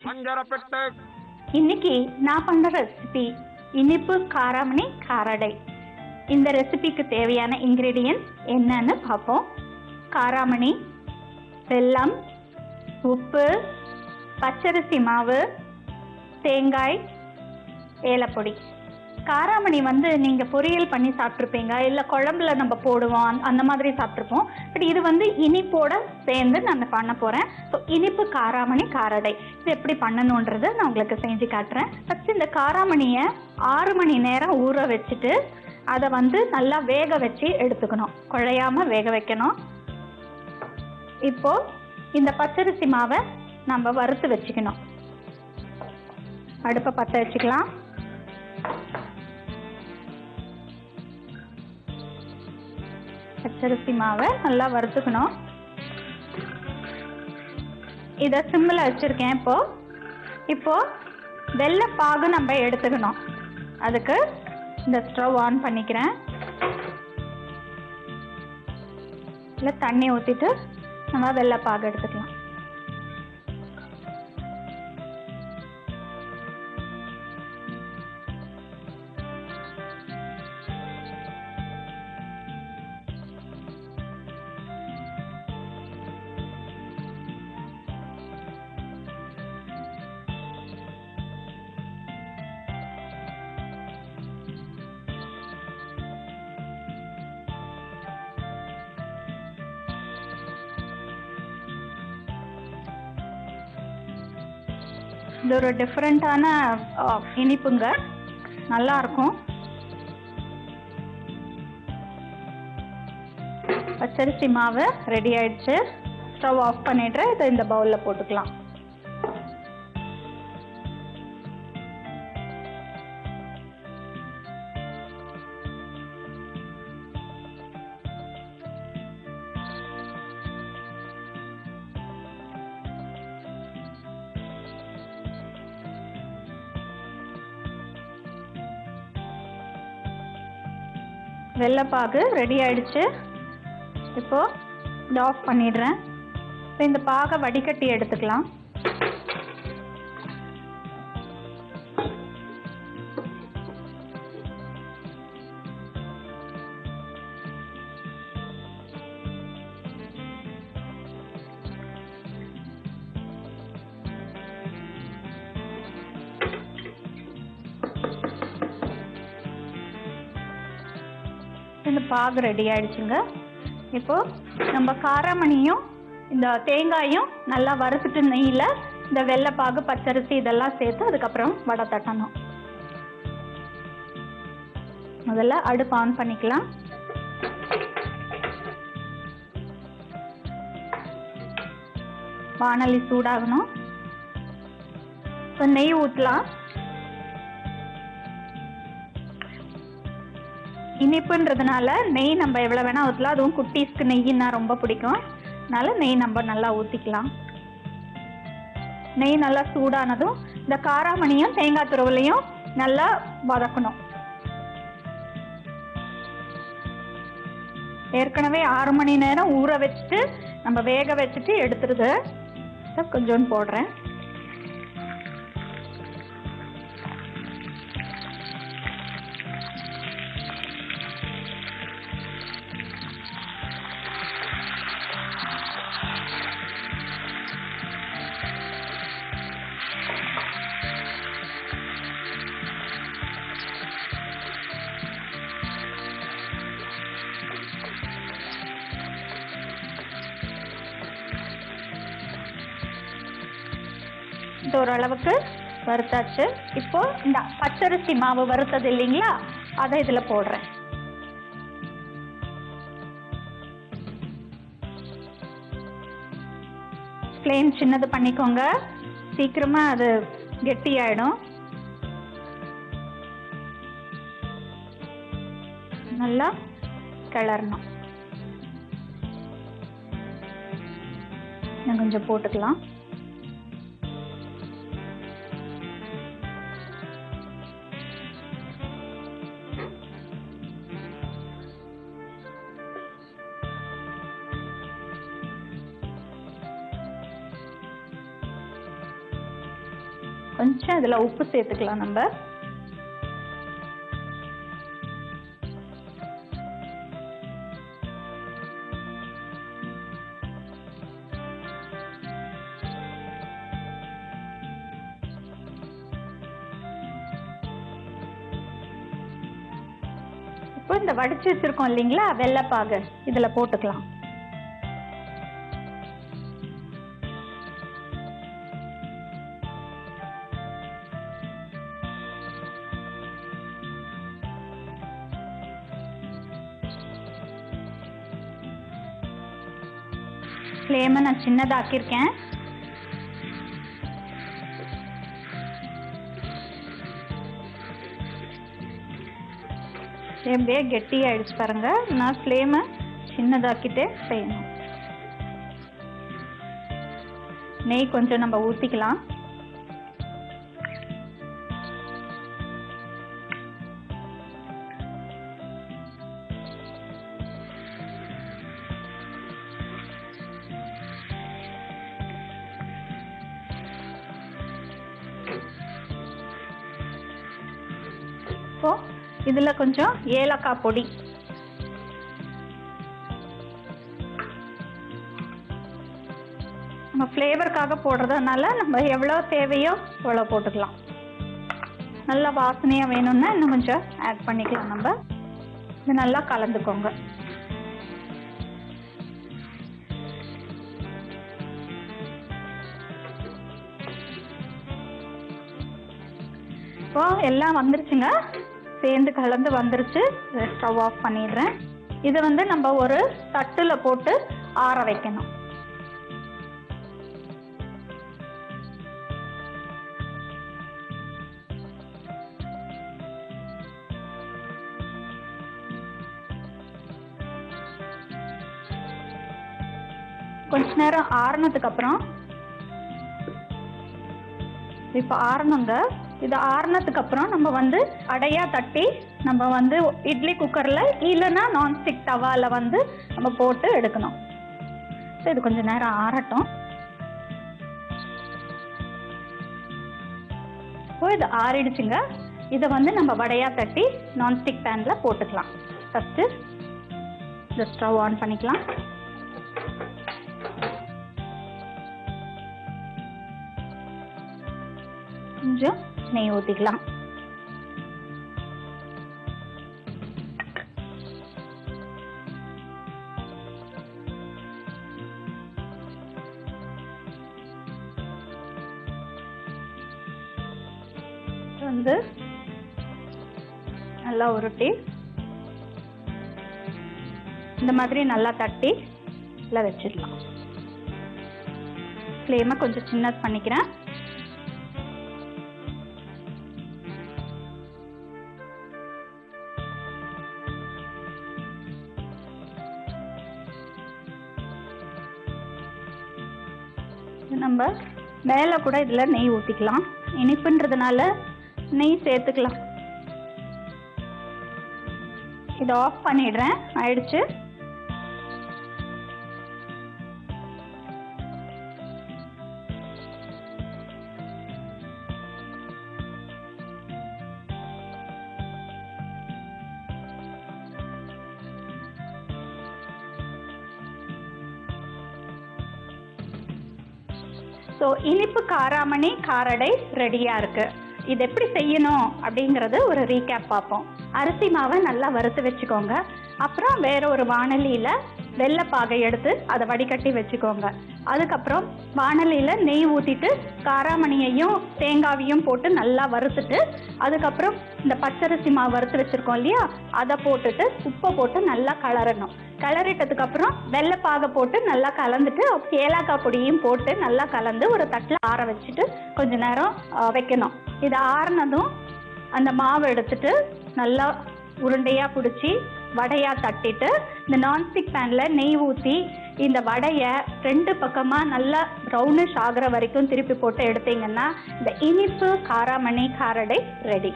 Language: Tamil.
பஞ்சரப்பெட்டு. இன்னைக்கு நான் பண்ற ரெசிபி இனிப்பு காராமணி காரடை. இந்த ரெசிபிக்கு தேவையான இன்கிரீடியன்ஸ் என்னன்னு பார்ப்போம். காராமணி, வெல்லம், உப்பு, பச்சரிசி மாவு, தேங்காய், ஏலப்பொடி. காராமணி நீங்க பொரியல் பண்ணி சாப்பிட்ருப்பீங்க, இல்லை குழம்புல நம்ம போடுவோம், அந்த மாதிரி சாப்பிட்ருப்போம். பட் இது இனிப்போட சேர்ந்து நான் பண்ண போறேன். ஸோ இனிப்பு காராமணி காரடை இது எப்படி பண்ணணுன்றது நான் உங்களுக்கு செஞ்சு காட்டுறேன். ஃபர்ஸ்ட் இந்த காராமணியை 6 மணி நேரம் ஊற வச்சுட்டு அதை நல்லா வேக வச்சு எடுத்துக்கணும். குழையாம வேக வைக்கணும். இப்போ இந்த பச்சரிசி மாவை நம்ம வறுத்து வச்சுக்கணும். அடுப்பை பற்ற வச்சுக்கலாம். பச்சரிசி மாவை நல்லா வறுத்துக்கணும். இதை சிம்மில் வச்சுருக்கேன். இப்போ வெள்ளைப்பாகு நம்ம எடுத்துக்கணும். அதுக்கு இந்த ஸ்டவ் ஆன் பண்ணிக்கிறேன். இல்லை தண்ணி ஊற்றிட்டு நம்ம வெள்ளைப்பாகு எடுத்துக்கலாம். இது ஒரு டிஃப்ரெண்ட்டான இனிப்புங்க, நல்லா இருக்கும். பச்சரிசி மாவு ரெடி ஆயிடுச்சு. ஸ்டவ் ஆஃப் பண்ணிட்டு இதை இந்த பவுலில் போட்டுக்கலாம். வெள்ளைப்பாகு ரெடி ஆயிடுச்சு. இப்போ இதை ஆஃப் பண்ணிடுறேன். இப்போ இந்த பாகை வடிகட்டி எடுத்துக்கலாம். இந்த பாகு ரெடி ஆயிடுச்சுங்க. இப்போ நம்ம காராமணியும் இந்த தேங்காயும் நல்லா வறுத்துட்டு நெய்யில் இந்த வெள்ளைப்பாகு, பச்சரிசி இதெல்லாம் சேர்த்து அதுக்கப்புறம் வடை தட்டணும். முதல்ல அடுப்பு ஆன் பண்ணிக்கலாம். வாணலி சூடாகணும். இப்போ நெய் ஊற்றலாம். இனிப்புன்றதுனால நெய் நம்ம எவ்வளோ வேணால் ஊற்றலாம். அதுவும் குட்டீஸ்க்கு நெய்னா ரொம்ப பிடிக்கும். அதனால நெய் நம்ம நல்லா ஊற்றிக்கலாம். நெய் நல்லா சூடானதும் இந்த காராமணியும் தேங்காய் துருவலையும் நல்லா வதக்கணும். ஏற்கனவே 6 மணி நேரம் ஊற வச்சுட்டு நம்ம வேக வச்சுட்டு எடுத்துருது. கொஞ்சோண்டு போடுறேன். இது ஓரளவுக்கு வறுத்தாச்சு. இப்போ இந்த பச்சரிசி மாவு வறுத்தது இல்லைங்களா, அதை இதில் போடுறேன். ஃப்ளேம் சின்னது பண்ணிக்கோங்க, சீக்கிரமா அது கெட்டியாயிடும். நல்லா கிளறணும். கொஞ்சம் போட்டுக்கலாம். கொஞ்சம் இதில் உப்பு சேர்த்துக்கலாம் நம்ம. இப்போ இந்த வடிச்சு வச்சிருக்கோம் இல்லைங்களா வெள்ளைப்பாகு, இதில் போட்டுக்கலாம். ஃப்ளேமை நான் சின்னதாக்கியிருக்கேன். எப்படியே கெட்டியாயிடுச்சு பாருங்க. நான் ஃப்ளேமை சின்னதாக்கிட்டே செய்யணும். நெய் கொஞ்சம் நம்ம ஊற்றிக்கலாம். இப்போ இதில் கொஞ்சம் ஏலக்காய் பொடி, நம்ம ஃப்ளேவருக்காக போடுறதுனால நம்ம எவ்வளோ தேவையோ அவ்வளோ போட்டுக்கலாம். நல்லா வாசனையாக வேணும்னா இன்னும் கொஞ்சம் ஆட் பண்ணிக்கலாம். நம்ம இது நல்லா கலந்துக்கோங்க. இப்போ எல்லாம் வந்துருச்சுங்க, சேர்ந்து கலந்து வந்துருச்சு. ஸ்டவ் ஆஃப் பண்ணிடுறேன். இதை வந்து நம்ம ஒரு தட்டில் போட்டு ஆற வைக்கணும். கொஞ்ச நேரம் ஆறுனதுக்கு அப்புறம் இப்போ ஆறணுங்க. இது ஆறுனதுக்கு அப்புறம் நம்ம வந்து அடையா தட்டி நம்ம வந்து இட்லி குக்கரில் இல்லைன்னா நான்ஸ்டிக் தவாவில் வந்து நம்ம போட்டு எடுக்கணும். இது கொஞ்சம் நேரம் ஆறட்டும். இப்போ இது ஆறிடுச்சுங்க. இதை வந்து நம்ம வடையா தட்டி நான்ஸ்டிக் பேனில் போட்டுக்கலாம். ஃபஸ்ட்டு இந்த ஸ்டவ் ஆன் பண்ணிக்கலாம். கொஞ்சம் நெய் ஊற்றிக்கலாம். வந்து நல்லா உருட்டி இந்த மாதிரி நல்லா தட்டி இல்லை வச்சிடலாம். ஃப்ளேமை கொஞ்சம் சின்னது பண்ணிக்கிறேன். நம்ம மேலே கூட இதில் நெய் ஊற்றிக்கலாம். இனிப்புன்றதுனால நெய் சேர்த்துக்கலாம். இதை ஆஃப் பண்ணிடுறேன். ஆயிடுச்சு. ஸோ இனிப்பு காராமணி காரடை ரெடியாக இருக்குது. இது எப்படி செய்யணும் அப்படிங்கிறது ஒரு ரீகேப் பார்ப்போம். அரிசி மாவை நல்லா வறுத்து வச்சுக்கோங்க. அப்புறம் வேற ஒரு வாணலியில் வெள்ளைப்பாகை எடுத்து அதை வடிகட்டி வச்சுக்கோங்க. அதுக்கப்புறம் வாணலியில் நெய் ஊற்றிட்டு காராமணியையும் தேங்காவையும் போட்டு நல்லா வறுத்துட்டு, அதுக்கப்புறம் இந்த பச்சரிசி மாவு வறுத்து வச்சுருக்கோம் இல்லையா, அதை போட்டுட்டு உப்பை போட்டு நல்லா கிளறணும். கிளறிட்டதுக்கப்புறம் வெள்ளைப்பாகை போட்டு நல்லா கலந்துட்டு ஏலக்காய் பொடியும் போட்டு நல்லா கலந்து ஒரு தட்டில் ஆற வச்சுட்டு கொஞ்ச நேரம் வைக்கணும். இது ஆறுனதும் அந்த மாவு எடுத்துட்டு நல்லா உருண்டையாக பிடிச்சி வடையாக தட்டிட்டு இந்த நான்ஸ்டிக் பேனில் நெய் ஊற்றி இந்த வடையை ரெண்டு பக்கமாக நல்லா ப்ரௌனிஷ் ஆகிற வரைக்கும் திருப்பி போட்டு எடுத்தீங்கன்னா இந்த இனிப்பு காராமணி காரடை ரெடி.